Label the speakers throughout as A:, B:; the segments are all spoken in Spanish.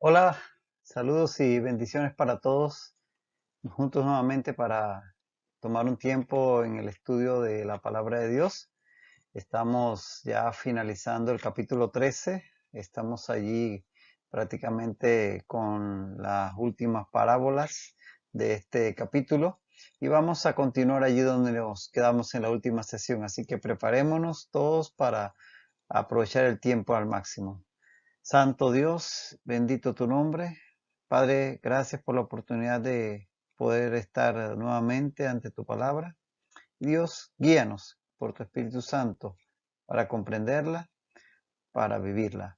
A: Hola, saludos y bendiciones para todos, juntos nuevamente para tomar un tiempo en el estudio de la palabra de Dios. Estamos ya finalizando el capítulo 13, estamos allí prácticamente con las últimas parábolas de este capítulo y vamos a continuar allí donde nos quedamos en la última sesión, así que preparémonos todos para aprovechar el tiempo al máximo. Santo Dios, bendito tu nombre. Padre, gracias por la oportunidad de poder estar nuevamente ante tu palabra. Dios, guíanos por tu Espíritu Santo para comprenderla, para vivirla.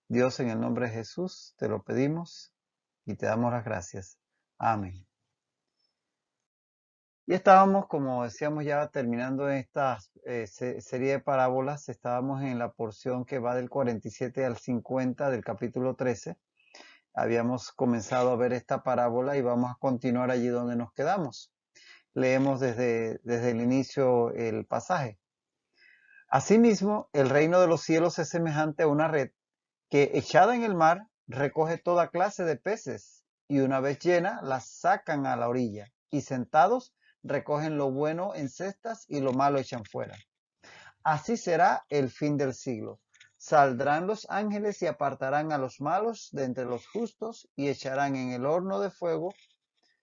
A: Dios, en el nombre de Jesús, te lo pedimos y te damos las gracias. Amén. Y estábamos, como decíamos, ya terminando esta serie de parábolas. Estábamos en la porción que va del 47 al 50 del capítulo 13. Habíamos comenzado a ver esta parábola y vamos a continuar allí donde nos quedamos. Leemos desde el inicio el pasaje. Asimismo, el reino de los cielos es semejante a una red que, echada en el mar, recoge toda clase de peces, y una vez llena, las sacan a la orilla, y sentados recogen lo bueno en cestas y lo malo echan fuera. Así será el fin del siglo. Saldrán los ángeles y apartarán a los malos de entre los justos y echarán en el horno de fuego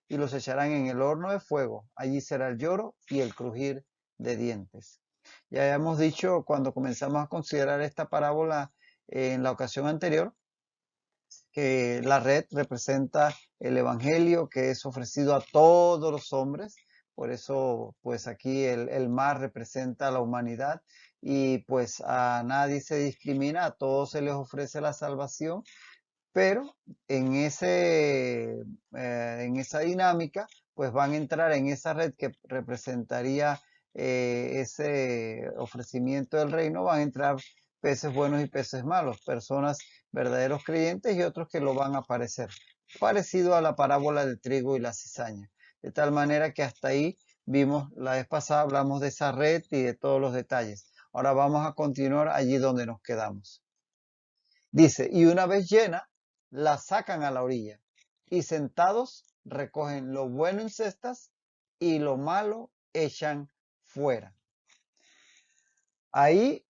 A: y los echarán en el horno de fuego. Allí será el lloro y el crujir de dientes. Ya habíamos dicho cuando comenzamos a considerar esta parábola en la ocasión anterior que la red representa el evangelio que es ofrecido a todos los hombres. Por eso, pues aquí el mar representa a la humanidad y pues a nadie se discrimina, a todos se les ofrece la salvación, pero en esa dinámica, pues van a entrar en esa red que representaría ese ofrecimiento del reino, van a entrar peces buenos y peces malos, personas verdaderos creyentes y otros que lo van a parecer, parecido a la parábola del trigo y la cizaña. De tal manera que hasta ahí vimos, la vez pasada hablamos de esa red y de todos los detalles. Ahora vamos a continuar allí donde nos quedamos. Dice, y una vez llena, la sacan a la orilla y sentados recogen lo bueno en cestas y lo malo echan fuera. Ahí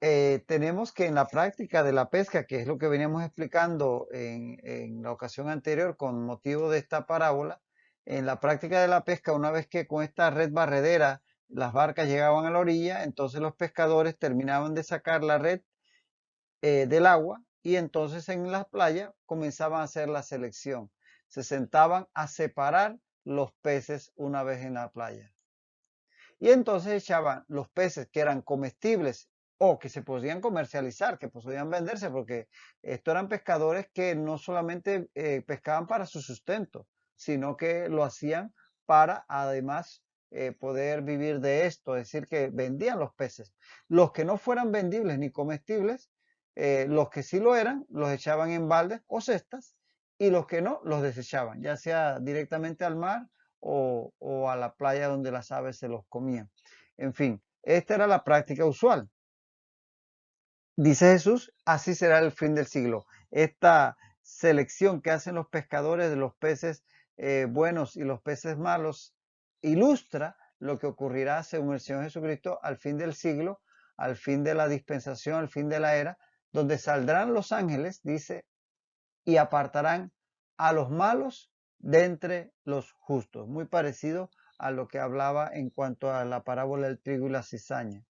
A: tenemos que en la práctica de la pesca, que es lo que veníamos explicando en la ocasión anterior con motivo de esta parábola, en la práctica de la pesca, una vez que con esta red barredera las barcas llegaban a la orilla, entonces los pescadores terminaban de sacar la red del agua y entonces en la playa comenzaban a hacer la selección. Se sentaban a separar los peces una vez en la playa. Y entonces echaban los peces que eran comestibles o que se podían comercializar, que podían venderse, porque estos eran pescadores que no solamente pescaban para su sustento, sino que lo hacían para además poder vivir de esto, es decir, que vendían los peces. Los que no fueran vendibles ni comestibles, los que sí lo eran, los echaban en baldes o cestas y los que no, los desechaban, ya sea directamente al mar o a la playa donde las aves se los comían. En fin, esta era la práctica usual. Dice Jesús, así será el fin del siglo. Esta selección que hacen los pescadores de los peces buenos y los peces malos ilustra lo que ocurrirá según el Señor Jesucristo al fin del siglo, al fin de la dispensación, al fin de la era, donde saldrán los ángeles, dice, y apartarán a los malos de entre los justos. Muy parecido a lo que hablaba en cuanto a la parábola del trigo y la cizaña.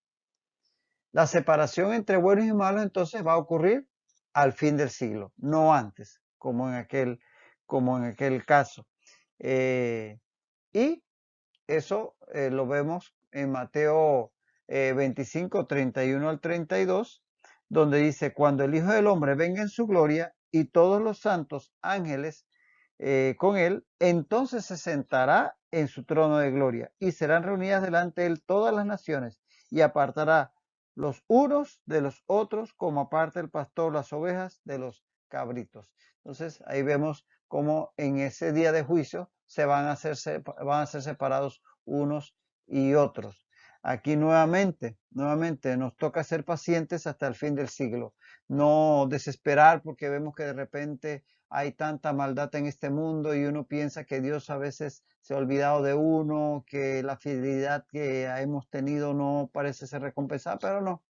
A: La separación entre buenos y malos entonces va a ocurrir al fin del siglo, no antes, como en aquel caso. Y eso lo vemos en Mateo 25, 31 al 32, donde dice, cuando el Hijo del Hombre venga en su gloria y todos los santos ángeles con él, entonces se sentará en su trono de gloria y serán reunidas delante de él todas las naciones y apartará los unos de los otros como aparta el pastor las ovejas de los cabritos. Entonces ahí vemos cómo en ese día de juicio van a ser separados unos y otros. Aquí nuevamente nos toca ser pacientes hasta el fin del siglo. No desesperar porque vemos que de repente hay tanta maldad en este mundo y uno piensa que Dios a veces se ha olvidado de uno, que la fidelidad que hemos tenido no parece ser recompensada, pero no.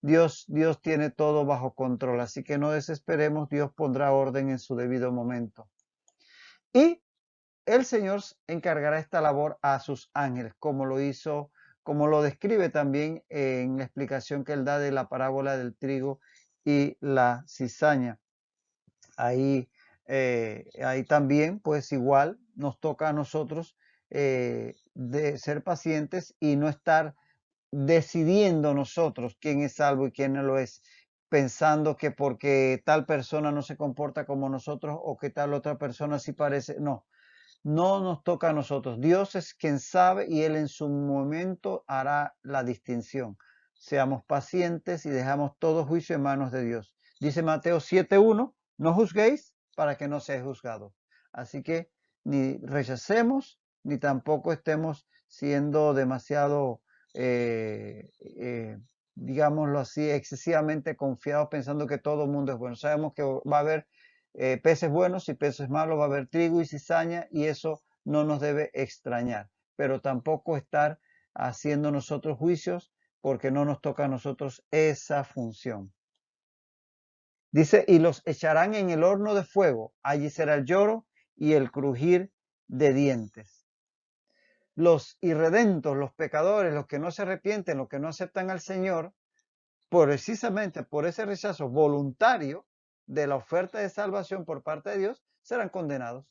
A: Dios tiene todo bajo control, así que no desesperemos, Dios pondrá orden en su debido momento. Y el Señor encargará esta labor a sus ángeles, como lo hizo, como lo describe también en la explicación que él da de la parábola del trigo y la cizaña. Ahí también, pues igual nos toca a nosotros de ser pacientes y no estar decidiendo nosotros quién es salvo y quién no lo es, pensando que porque tal persona no se comporta como nosotros o que tal otra persona sí parece. No, no nos toca a nosotros. Dios es quien sabe y Él en su momento hará la distinción. Seamos pacientes y dejamos todo juicio en manos de Dios. Dice Mateo 7:1, no juzguéis para que no seáis juzgados. Así que ni rechacemos, ni tampoco estemos siendo demasiado, digámoslo así, excesivamente confiados pensando que todo el mundo es bueno. Sabemos que va a haber peces buenos y peces malos, va a haber trigo y cizaña y eso no nos debe extrañar, pero tampoco estar haciendo nosotros juicios porque no nos toca a nosotros esa función. Dice, y los echarán en el horno de fuego, allí será el lloro y el crujir de dientes. Los irredentos, los pecadores, los que no se arrepienten, los que no aceptan al Señor, precisamente por ese rechazo voluntario de la oferta de salvación por parte de Dios, serán condenados.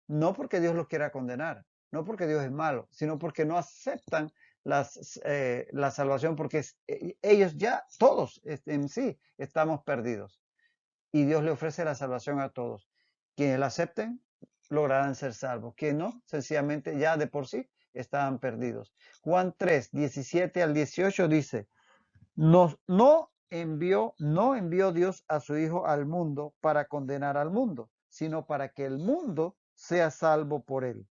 A: No porque Dios los quiera condenar, no porque Dios es malo, sino porque no aceptan la salvación, porque ellos ya, todos en sí, estamos perdidos. Y Dios le ofrece la salvación a todos. Quienes la acepten, lograrán ser salvos. Quienes no, sencillamente ya de por sí estaban perdidos. Juan 3, 17 al 18 dice, no envió Dios a su Hijo al mundo para condenar al mundo, sino para que el mundo sea salvo por él.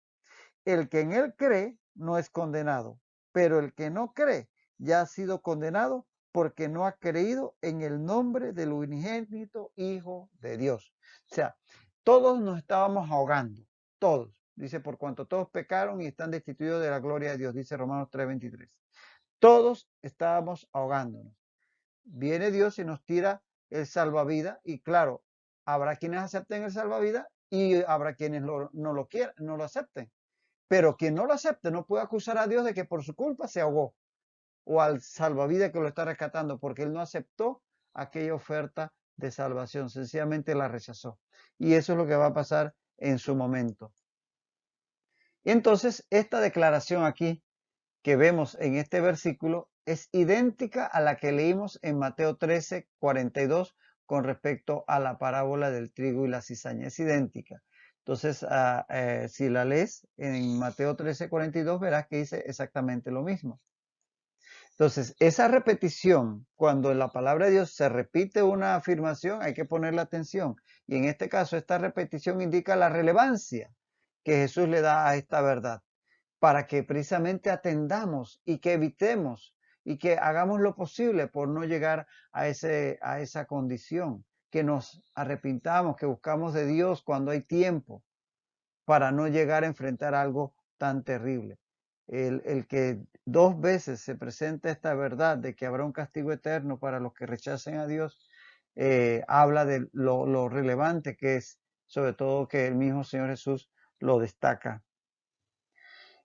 A: El que en él cree no es condenado, pero el que no cree ya ha sido condenado porque no ha creído en el nombre del unigénito Hijo de Dios. O sea, todos nos estábamos ahogando, todos. Dice, por cuanto todos pecaron y están destituidos de la gloria de Dios, dice Romanos 3:23. Todos estábamos ahogándonos. Viene Dios y nos tira el salvavidas y claro, habrá quienes acepten el salvavidas y habrá quienes no lo quieran, no lo acepten. Pero quien no lo acepte no puede acusar a Dios de que por su culpa se ahogó o al salvavidas que lo está rescatando porque él no aceptó aquella oferta de salvación, sencillamente la rechazó. Y eso es lo que va a pasar en su momento. Y entonces esta declaración aquí que vemos en este versículo es idéntica a la que leímos en Mateo 13:42 con respecto a la parábola del trigo y la cizaña. Es idéntica. Entonces, si la lees en Mateo 13:42, verás que dice exactamente lo mismo. Entonces, esa repetición, cuando en la palabra de Dios se repite una afirmación, hay que ponerle atención. Y en este caso, esta repetición indica la relevancia que Jesús le da a esta verdad para que precisamente atendamos y que evitemos y que hagamos lo posible por no llegar a esa condición, que nos arrepintamos, que buscamos de Dios cuando hay tiempo para no llegar a enfrentar algo tan terrible. El que dos veces se presente esta verdad de que habrá un castigo eterno para los que rechacen a Dios, habla de lo relevante que es, sobre todo que el mismo Señor Jesús lo destaca.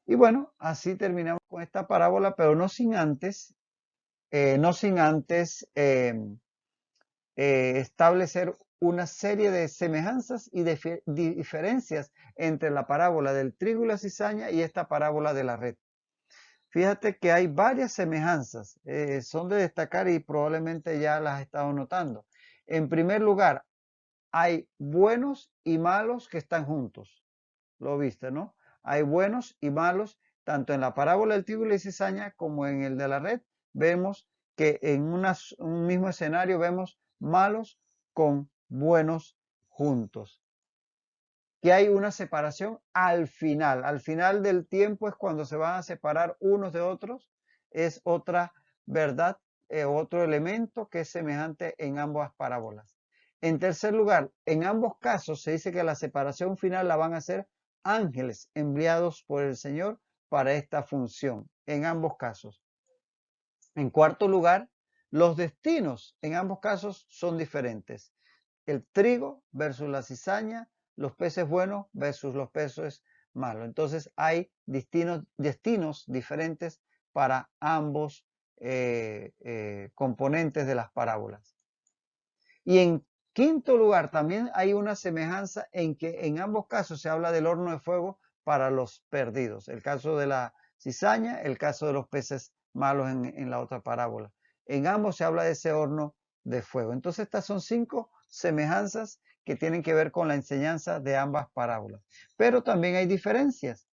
A: Y bueno, así terminamos con esta parábola, pero no sin antes, establecer una serie de semejanzas y diferencias entre la parábola del trigo y la cizaña y esta parábola de la red. Fíjate que hay varias semejanzas, son de destacar y probablemente ya las has estado notando. En primer lugar, hay buenos y malos que están juntos. Lo viste, ¿no? Hay buenos y malos, tanto en la parábola del trigo y la cizaña como en el de la red. Vemos que en un mismo escenario vemos malos con buenos juntos. Que hay una separación al final. Al final del tiempo es cuando se van a separar unos de otros. es otra verdad, otro elemento que es semejante en ambas parábolas. En tercer lugar, en ambos casos se dice que la separación final la van a hacer ángeles enviados por el Señor para esta función, en ambos casos. En cuarto lugar, los destinos en ambos casos son diferentes. El trigo versus la cizaña, los peces buenos versus los peces malos. Entonces hay destinos diferentes para ambos componentes de las parábolas. Y en quinto lugar, también hay una semejanza en que en ambos casos se habla del horno de fuego para los perdidos. El caso de la cizaña, el caso de los peces malos en la otra parábola. En ambos se habla de ese horno de fuego. Entonces estas son 5 semejanzas que tienen que ver con la enseñanza de ambas parábolas. Pero también hay diferencias.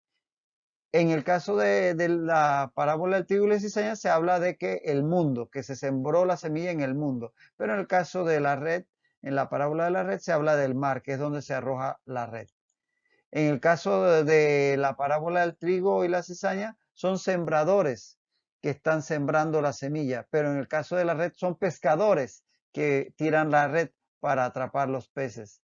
A: En el caso de la parábola del trigo y la cizaña se habla de que el mundo, que se sembró la semilla en el mundo. Pero en el caso de la red, en la parábola de la red se habla del mar, que es donde se arroja la red. En el caso de la parábola del trigo y la cizaña, son sembradores que están sembrando la semilla. Pero en el caso de la red son pescadores que tiran la red para atrapar los peces.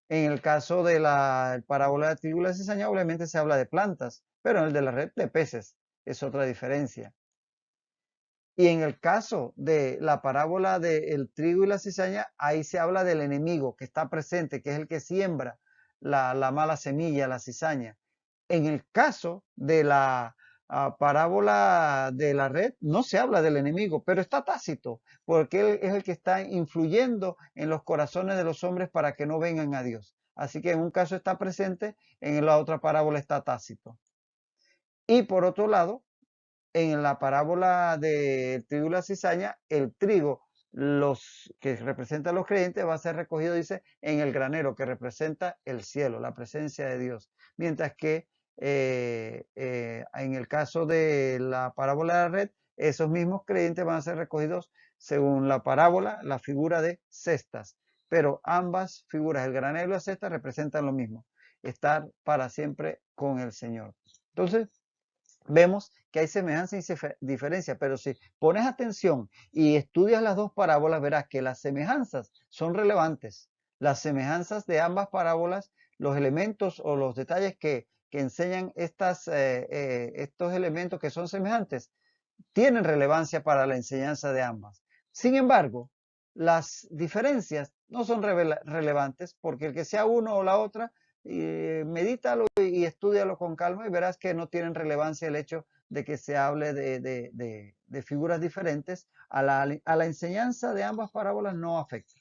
A: En el caso de la parábola de trigo y la cizaña, obviamente se habla de plantas, pero en el de la red de peces es otra diferencia. Y en el caso de la parábola del trigo y la cizaña, ahí se habla del enemigo que está presente, que es el que siembra la mala semilla, la cizaña. En el caso de la parábola de la red, no se habla del enemigo, pero está tácito, porque él es el que está influyendo en los corazones de los hombres para que no vengan a Dios. Así que en un caso está presente, en la otra parábola está tácito. Y por otro lado, en la parábola del trigo y la cizaña, el trigo, los que representan a los creyentes, va a ser recogido, dice, en el granero, que representa el cielo, la presencia de Dios. Mientras que en el caso de la parábola de la red, esos mismos creyentes van a ser recogidos según la parábola, la figura de cestas. Pero ambas figuras, el granero y la cesta, representan lo mismo, estar para siempre con el Señor. Entonces, vemos que hay semejanza y diferencia, pero si pones atención y estudias las dos parábolas, verás que las semejanzas son relevantes. Las semejanzas de ambas parábolas, los elementos o los detalles que enseñan estos elementos que son semejantes, tienen relevancia para la enseñanza de ambas. Sin embargo, las diferencias no son relevantes porque el que sea uno o la otra, medítalo y estúdialo con calma y verás que no tienen relevancia el hecho de que se hable de figuras diferentes. A la enseñanza de ambas parábolas no afecta.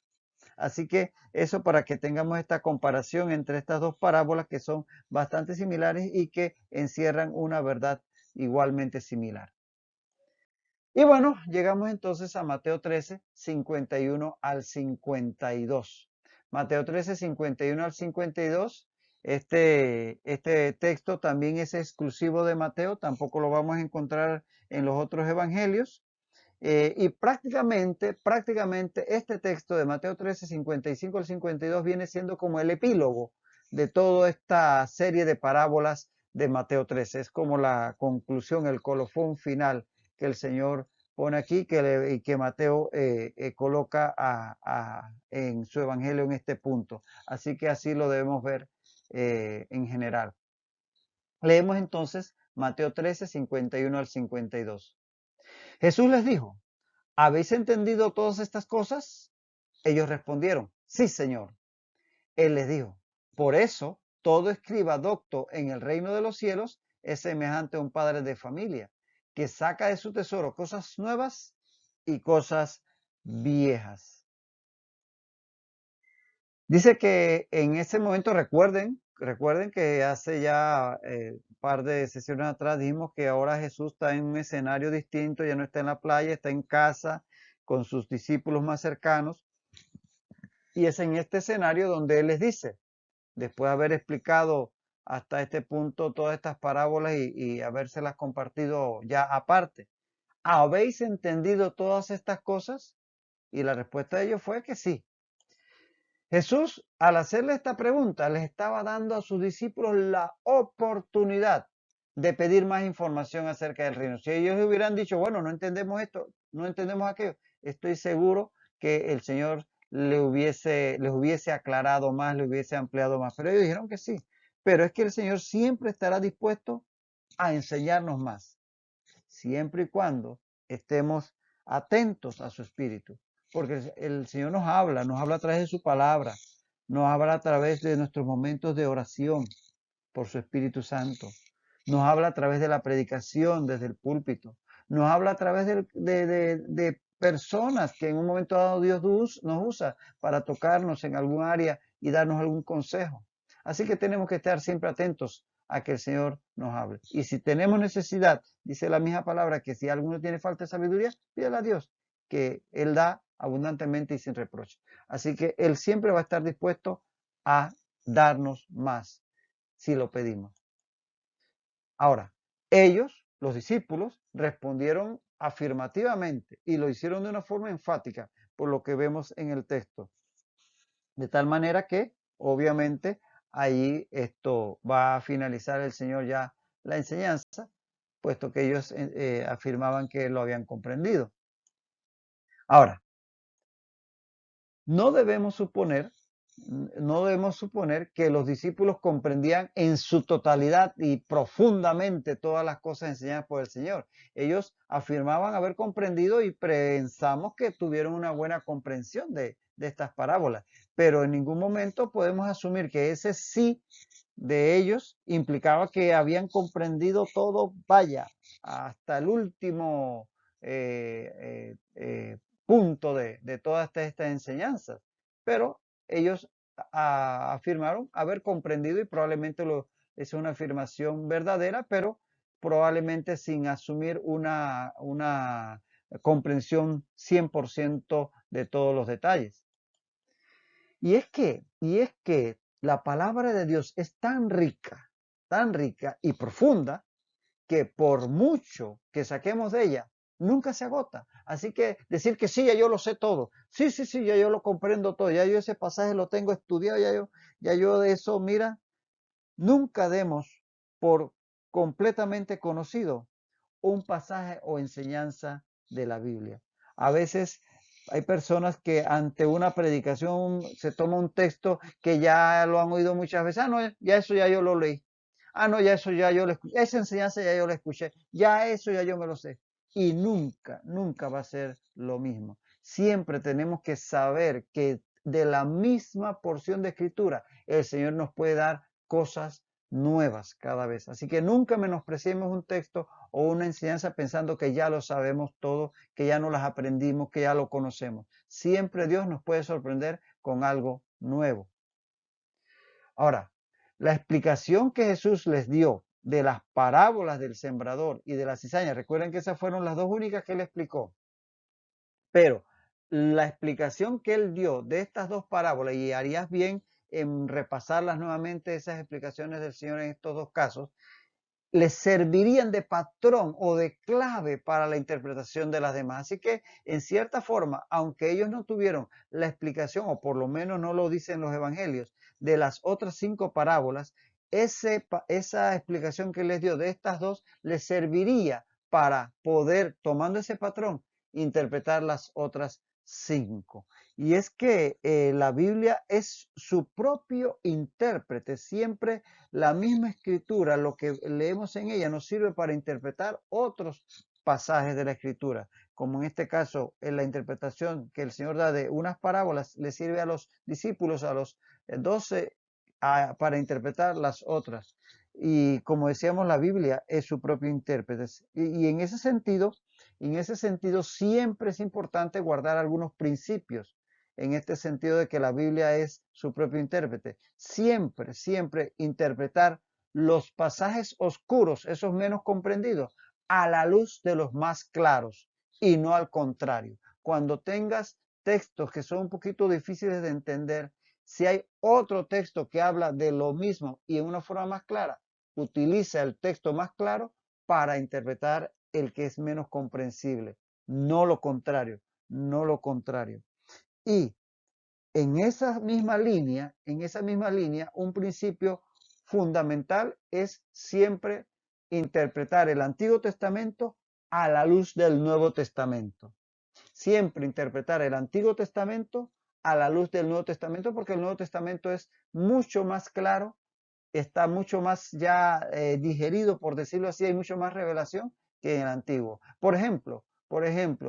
A: Así que eso para que tengamos esta comparación entre estas dos parábolas que son bastante similares y que encierran una verdad igualmente similar. Y bueno, llegamos entonces a Mateo 13, 51 al 52. Mateo 13, 51 al 52. Este texto también es exclusivo de Mateo, tampoco lo vamos a encontrar en los otros evangelios. Y prácticamente este texto de Mateo 13, 55 al 52 viene siendo como el epílogo de toda esta serie de parábolas de Mateo 13. Es como la conclusión, el colofón final que el Señor pone aquí y que Mateo coloca en su evangelio en este punto. Así que así lo debemos ver en general. Leemos entonces Mateo 13, 51 al 52. Jesús les dijo: ¿habéis entendido todas estas cosas? Ellos respondieron: sí, Señor. Él les dijo: por eso todo escriba docto en el reino de los cielos es semejante a un padre de familia que saca de su tesoro cosas nuevas y cosas viejas. Dice que en ese momento recuerden que hace ya un par de sesiones atrás dijimos que ahora Jesús está en un escenario distinto, ya no está en la playa, está en casa con sus discípulos más cercanos. Y es en este escenario donde Él les dice, después de haber explicado hasta este punto todas estas parábolas y habérselas compartido ya aparte, ¿habéis entendido todas estas cosas? Y la respuesta de ellos fue que sí. Jesús, al hacerle esta pregunta, les estaba dando a sus discípulos la oportunidad de pedir más información acerca del reino. Si ellos hubieran dicho, bueno, no entendemos esto, no entendemos aquello, estoy seguro que el Señor les hubiese aclarado más, le hubiese ampliado más. Pero ellos dijeron que sí. Pero es que el Señor siempre estará dispuesto a enseñarnos más, siempre y cuando estemos atentos a su espíritu. Porque el Señor nos habla a través de su palabra, nos habla a través de nuestros momentos de oración por su Espíritu Santo, nos habla a través de la predicación desde el púlpito, nos habla a través de personas que en un momento dado Dios nos usa para tocarnos en algún área y darnos algún consejo. Así que tenemos que estar siempre atentos a que el Señor nos hable. Y si tenemos necesidad, dice la misma palabra, que si alguno tiene falta de sabiduría, pídele a Dios, que Él da abundantemente y sin reproche. Así que Él siempre va a estar dispuesto a darnos más si lo pedimos. Ahora, ellos, los discípulos, respondieron afirmativamente y lo hicieron de una forma enfática, por lo que vemos en el texto. De tal manera que, obviamente, ahí esto va a finalizar el Señor ya la enseñanza, puesto que ellos afirmaban que lo habían comprendido. Ahora, no debemos suponer, no debemos suponer que los discípulos comprendían en su totalidad y profundamente todas las cosas enseñadas por el Señor. Ellos afirmaban haber comprendido y pensamos que tuvieron una buena comprensión de estas parábolas, pero en ningún momento podemos asumir que ese sí de ellos implicaba que habían comprendido todo, vaya, hasta el último punto de todas estas enseñanzas. Pero ellos afirmaron haber comprendido y probablemente es una afirmación verdadera, pero probablemente sin asumir una comprensión 100% de todos los detalles. Y es que la palabra de Dios es tan rica y profunda, que por mucho que saquemos de ella, nunca se agota. Así que decir que sí, ya yo lo sé todo. Sí, sí, sí, ya yo lo comprendo todo. Ya yo ese pasaje lo tengo estudiado, ya yo de eso, mira, nunca demos por completamente conocido un pasaje o enseñanza de la Biblia. A veces hay personas que ante una predicación se toma un texto que ya lo han oído muchas veces. Ah, no, ya eso ya yo lo leí. Ah, no, ya eso ya yo lo escuché. Esa enseñanza ya yo la escuché. Ya eso ya yo me lo sé. Y nunca, nunca va a ser lo mismo. Siempre tenemos que saber que de la misma porción de escritura el Señor nos puede dar cosas nuevas cada vez. Así que nunca menospreciemos un texto o una enseñanza pensando que ya lo sabemos todo, que ya no las aprendimos, que ya lo conocemos. Siempre Dios nos puede sorprender con algo nuevo. Ahora, la explicación que Jesús les dio de las parábolas del sembrador y de la cizaña, recuerden que esas fueron las dos únicas que él explicó, pero la explicación que él dio de estas dos parábolas, y harías bien en repasarlas nuevamente, esas explicaciones del Señor en estos dos casos, les servirían de patrón o de clave para la interpretación de las demás. Así que, en cierta forma, aunque ellos no tuvieron la explicación, o por lo menos no lo dicen los evangelios, de las otras 5 parábolas, esa explicación que les dio de estas dos les serviría para poder, tomando ese patrón, interpretar las otras 5. Y es que la Biblia es su propio intérprete. Siempre la misma escritura, lo que leemos en ella, nos sirve para interpretar otros pasajes de la escritura, como en este caso, en la interpretación que el Señor da de unas parábolas, le sirve a los discípulos, a los 12, para interpretar las otras. Y como decíamos, la Biblia es su propio intérprete. Y en ese sentido, siempre es importante guardar algunos principios, en este sentido de que la Biblia es su propio intérprete. Siempre, siempre interpretar los pasajes oscuros, esos menos comprendidos, a la luz de los más claros y no al contrario. Cuando tengas textos que son un poquito difíciles de entender, si hay otro texto que habla de lo mismo y en una forma más clara, utiliza el texto más claro para interpretar el que es menos comprensible, no lo contrario, no lo contrario. Y en esa misma línea, un principio fundamental es siempre interpretar el Antiguo Testamento a la luz del Nuevo Testamento. Siempre interpretar el Antiguo Testamento a la luz del Nuevo Testamento, porque el Nuevo Testamento es mucho más claro, está mucho más ya digerido, por decirlo así, hay mucho más revelación que en el Antiguo. Por ejemplo,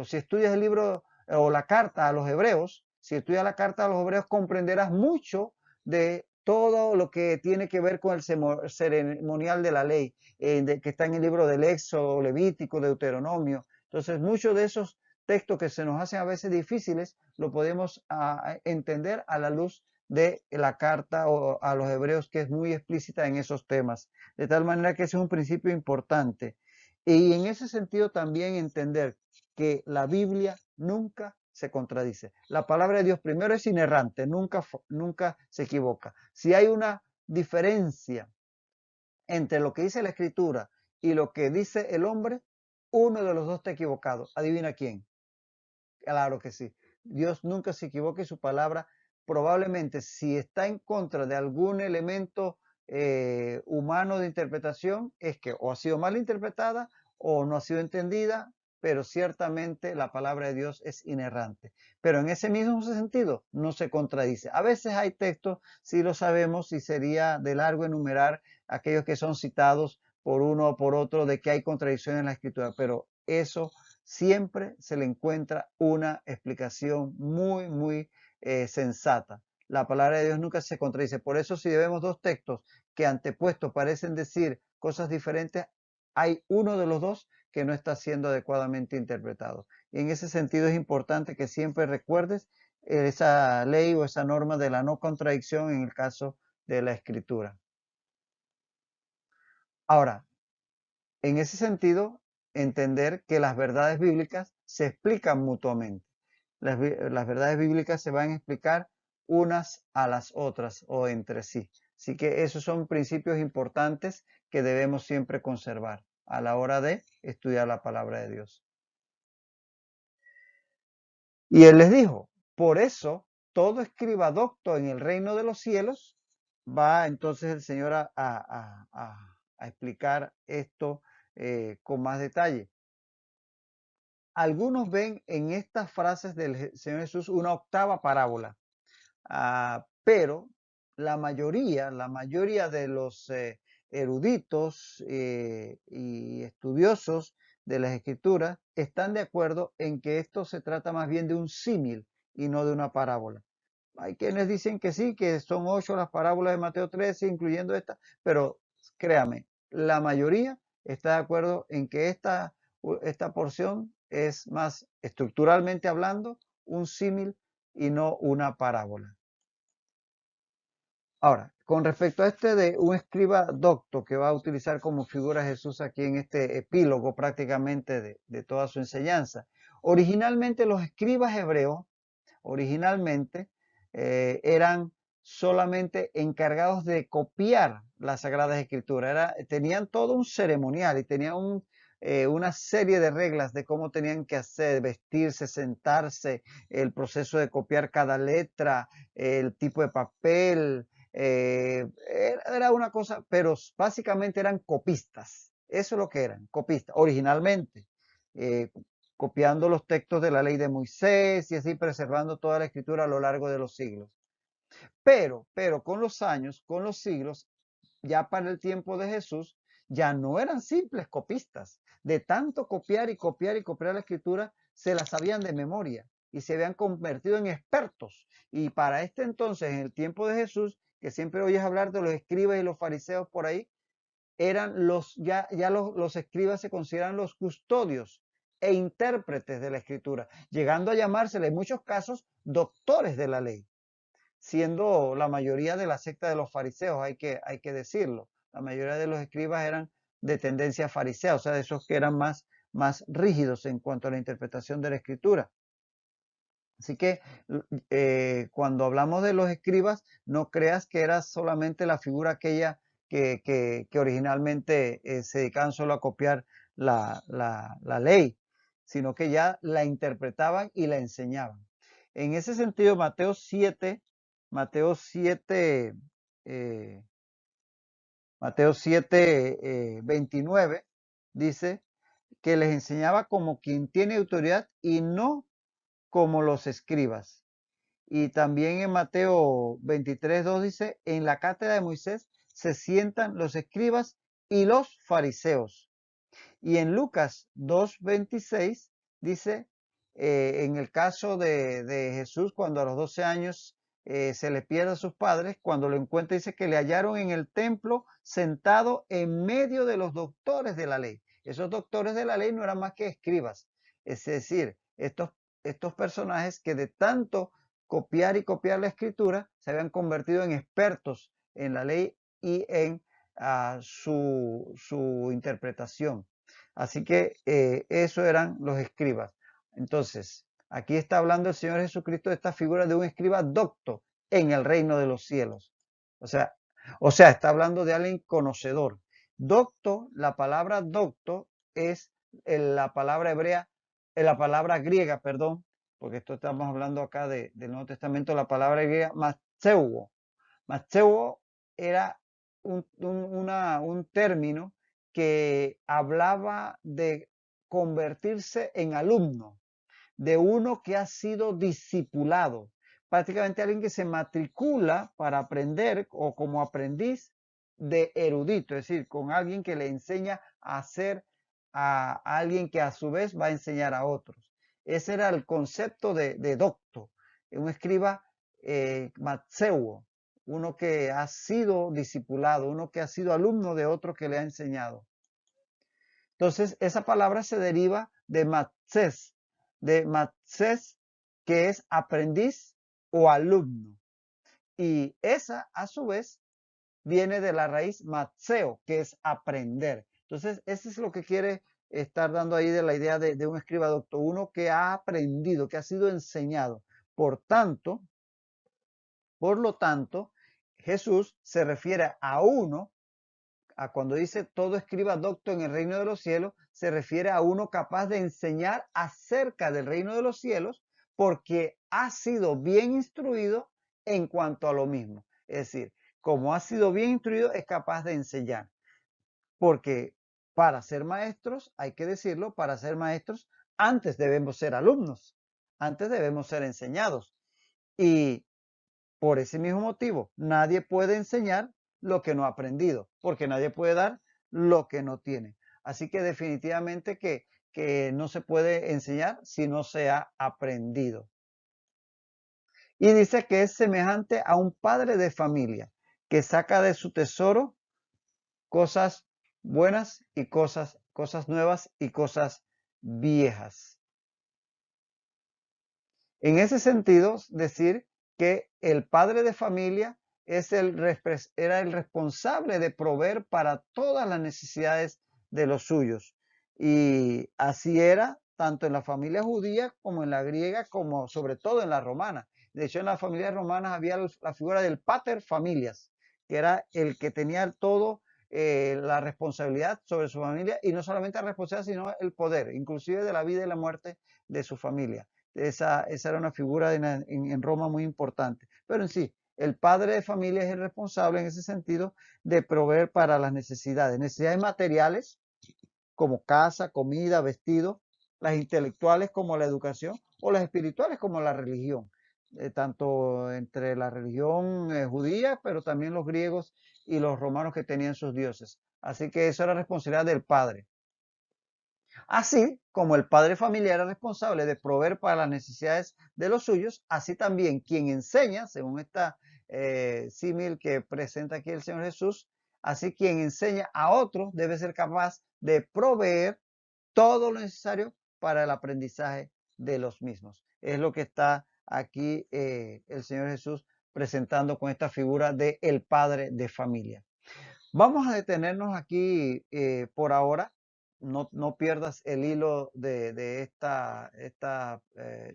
A: si estudias el libro o la carta a los hebreos, si estudias la carta a los hebreos comprenderás mucho de todo lo que tiene que ver con el ceremonial de la ley, que está en el libro del Éxodo, Levítico, Deuteronomio. Entonces, muchos de esos textos que se nos hacen a veces difíciles, lo podemos entender a la luz de la carta a los hebreos, que es muy explícita en esos temas. De tal manera que ese es un principio importante. Y en ese sentido también entender que la Biblia nunca se contradice. La palabra de Dios primero es inerrante, nunca se equivoca. Si hay una diferencia entre lo que dice la Escritura y lo que dice el hombre, uno de los dos está equivocado. ¿Adivina quién? Claro que sí. Dios nunca se equivoca y su palabra probablemente si está en contra de algún elemento humano de interpretación, es que o ha sido mal interpretada o no ha sido entendida, pero ciertamente la palabra de Dios es inerrante. Pero en ese mismo sentido no se contradice. A veces hay textos, si lo sabemos, y sería de largo enumerar aquellos que son citados por uno o por otro de que hay contradicción en la escritura, pero eso siempre se le encuentra una explicación muy sensata. La palabra de Dios nunca se contradice. Por eso si vemos dos textos que antepuestos parecen decir cosas diferentes, hay uno de los dos que no está siendo adecuadamente interpretado. Y en ese sentido es importante que siempre recuerdes esa ley o esa norma de la no contradicción en el caso de la escritura. Ahora, en ese sentido, entender que las verdades bíblicas se explican mutuamente. Las verdades bíblicas se van a explicar unas a las otras o entre sí. Así que esos son principios importantes que debemos siempre conservar a la hora de estudiar la palabra de Dios. Y él les dijo, por eso todo escriba docto en el reino de los cielos, va entonces el Señor a explicar esto con más detalle. Algunos ven en estas frases del Señor Jesús una octava parábola, pero la mayoría de los eruditos y estudiosos de las Escrituras están de acuerdo en que esto se trata más bien de un símil y no de una parábola. Hay quienes dicen que sí, que son 8 las parábolas de Mateo 13, incluyendo esta, pero créame, la mayoría está de acuerdo en que esta porción es más estructuralmente hablando un símil y no una parábola. Ahora, con respecto a este de un escriba docto que va a utilizar como figura Jesús aquí en este epílogo prácticamente de toda su enseñanza. Originalmente los escribas hebreos originalmente eran solamente encargados de copiar las Sagradas Escrituras. Tenían todo un ceremonial y tenían una serie de reglas de cómo tenían que hacer, vestirse, sentarse, el proceso de copiar cada letra, el tipo de papel. Era una cosa, pero básicamente eran copistas. Eso es lo que eran, copistas, originalmente. Eh, Copiando los textos de la ley de Moisés y así preservando toda la escritura a lo largo de los siglos. Pero con los siglos, ya para el tiempo de Jesús, ya no eran simples copistas. De tanto copiar y copiar y copiar la escritura, se la sabían de memoria y se habían convertido en expertos. Y para este entonces, en el tiempo de Jesús, que siempre oyes hablar de los escribas y los fariseos por ahí, eran los escribas se consideran los custodios e intérpretes de la escritura, llegando a llamársele en muchos casos doctores de la ley, siendo la mayoría de la secta de los fariseos, hay que decirlo. La mayoría de los escribas eran de tendencia farisea, o sea, de esos que eran más rígidos en cuanto a la interpretación de la escritura. Así que cuando hablamos de los escribas, no creas que era solamente la figura aquella que originalmente se dedicaban solo a copiar la ley, sino que ya la interpretaban y la enseñaban. En ese sentido, Mateo 7, Mateo 7, 29 dice que les enseñaba como quien tiene autoridad y no como los escribas. Y también en Mateo 23:2 dice, en la cátedra de Moisés se sientan los escribas y los fariseos. Y en Lucas 2:26 dice, en el caso de Jesús, cuando a los 12 años se le pierde a sus padres, cuando lo encuentra dice que le hallaron en el templo sentado en medio de los doctores de la ley. Esos doctores de la ley no eran más que escribas, es decir, estos personajes que de tanto copiar y copiar la escritura se habían convertido en expertos en la ley y en su interpretación. Así que eso eran los escribas. Entonces, aquí está hablando el Señor Jesucristo de esta figura de un escriba docto en el reino de los cielos. O sea, está hablando de alguien conocedor. Docto, la palabra docto es la palabra hebrea, la palabra griega, perdón, porque esto estamos hablando acá del Nuevo Testamento, la palabra griega masteuo. Masteuo era un término que hablaba de convertirse en alumno, de uno que ha sido discipulado, prácticamente alguien que se matricula para aprender o como aprendiz de erudito, es decir, con alguien que le enseña a ser a alguien que a su vez va a enseñar a otros. Ese era el concepto de docto, un escriba matseuo, uno que ha sido discipulado, uno que ha sido alumno de otro que le ha enseñado. Entonces, esa palabra se deriva de matzés, que es aprendiz o alumno. Y esa, a su vez, viene de la raíz matseo, que es aprender. Entonces, eso es lo que quiere estar dando ahí de la idea de un escriba docto, uno que ha aprendido, que ha sido enseñado. Por lo tanto, Jesús se refiere a uno, cuando dice todo escriba docto en el reino de los cielos, se refiere a uno capaz de enseñar acerca del reino de los cielos porque ha sido bien instruido en cuanto a lo mismo. Es decir, como ha sido bien instruido, es capaz de enseñar. Porque para ser maestros, hay que decirlo, para ser maestros, antes debemos ser alumnos, antes debemos ser enseñados. Y por ese mismo motivo, nadie puede enseñar lo que no ha aprendido, porque nadie puede dar lo que no tiene. Así que definitivamente que no se puede enseñar si no se ha aprendido. Y dice que es semejante a un padre de familia que saca de su tesoro cosas buenas y cosas nuevas y cosas viejas. En ese sentido, decir que el padre de familia era el responsable de proveer para todas las necesidades de los suyos. Y así era tanto en la familia judía como en la griega, como sobre todo en la romana. De hecho, en las familias romanas había la figura del pater familias, que era el que tenía todo la responsabilidad sobre su familia, y no solamente la responsabilidad, sino el poder, inclusive de la vida y la muerte de su familia. Esa era una figura en Roma muy importante. Pero en sí, el padre de familia es el responsable en ese sentido de proveer para las necesidades materiales como casa, comida, vestido, las intelectuales como la educación o las espirituales como la religión, tanto entre la religión judía, pero también los griegos y los romanos que tenían sus dioses. Así que eso era responsabilidad del padre. Así como el padre familiar es responsable de proveer para las necesidades de los suyos, así también quien enseña, según esta símil que presenta aquí el Señor Jesús, así quien enseña a otros debe ser capaz de proveer todo lo necesario para el aprendizaje de los mismos. Es lo que está aquí el Señor Jesús presentando con esta figura de el padre de familia. Vamos a detenernos aquí por ahora. No pierdas el hilo de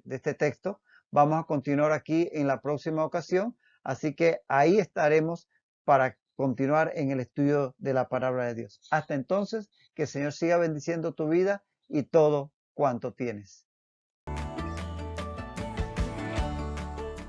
A: este texto. Vamos a continuar aquí en la próxima ocasión. Así que ahí estaremos para continuar en el estudio de la palabra de Dios. Hasta entonces, que el Señor siga bendiciendo tu vida y todo cuanto tienes.